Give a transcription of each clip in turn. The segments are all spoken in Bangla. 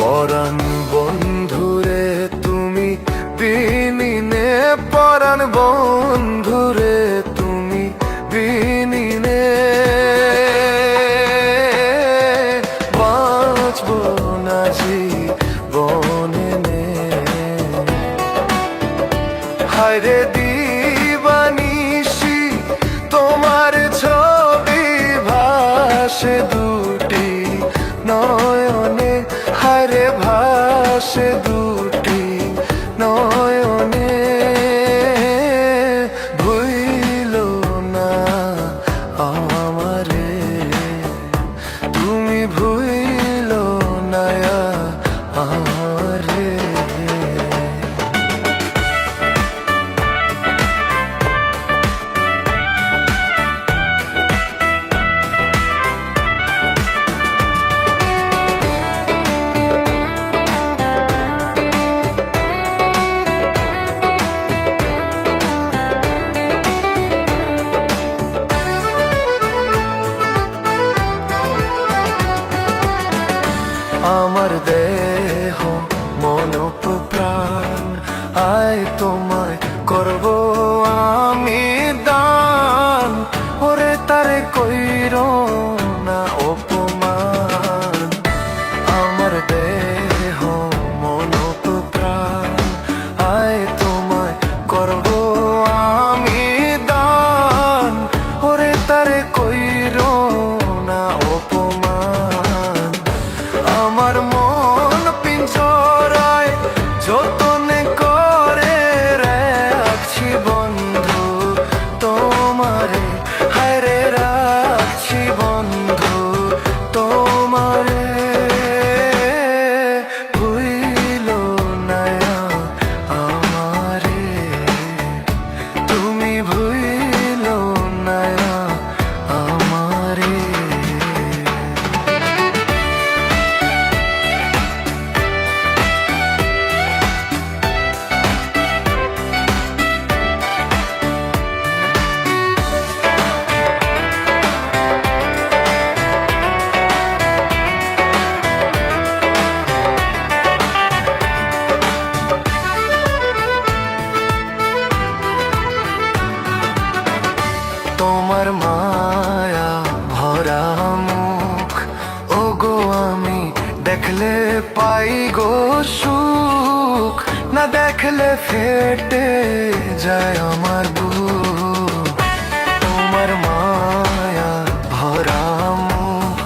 পরাণ বন্ধুরে তুমি বিনিনে, পরাণ বন্ধুরে তুমি বিনিনে বাঁচব না জীবনে। হায়রে দিবানিশি তোমার ছবি ভাসে দুটি নয়নে, হায়রে ভাসে দুটি নয়নে। ভুইলো না আমারে, তুমি ভুইলো না আমারে। আমার দেহ মন প্রাণ আয় তোমায় করব আমি দান, ওরে তারে কইর না অপমান। আমার দেহ মন প্রাণ আয় তোমায় করব আমি দান, ওরে তারে কইর না অপমান। আমার মন পিঞ্জরায় যতনে করে রাখছি বন্ধু তোমারে, হায়রে রাখছি বন্ধু তোমারে। ভুইলো না আমারে, তুমি ভুইলো না আমারে। তোমার মায়া ভরা মুখ ওগো আমি দেখলে পাই গো সুখ, না দেখলে ফেটে যায় আমার বুক। তোমার মায়া ভরা মুখ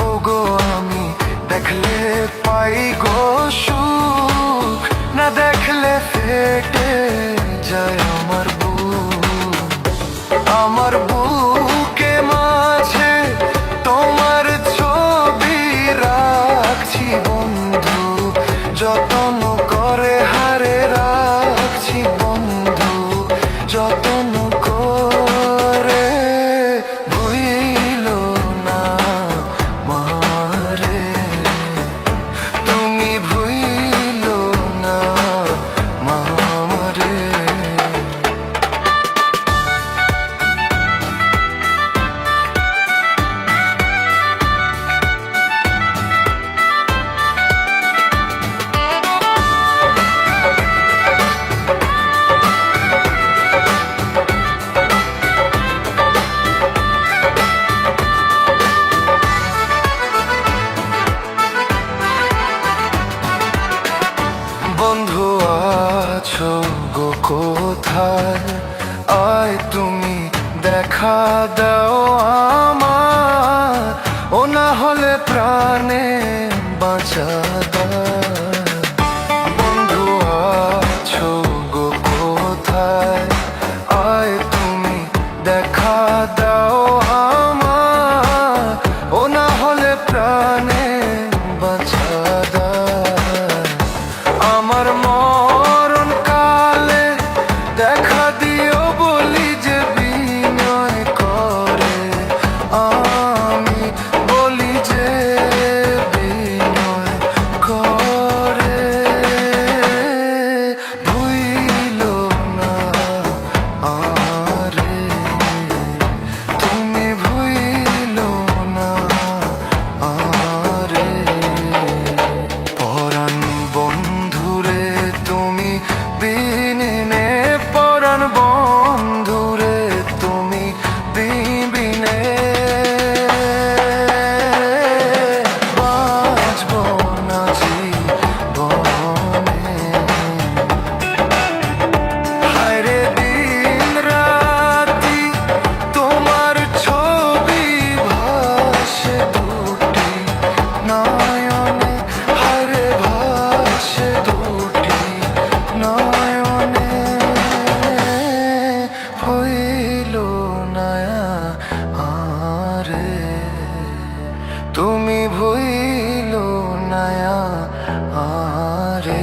ওগো আমি দেখলে পাই গো সুখ, না দেখলে ফেটে যায় আমার বুক। আমার বুকে মাঝে তোমার ছবি রাখছি বন্ধু যতন করে, হারে রাখছি বন্ধু যতন করে। ভুইলো না মারে, তুমি ভুইলো না মারে। বন্ধু আছো গো কোথায়, আয় তুমি দেখা দাও আমার, ও না হলে প্রাণে বাঁচা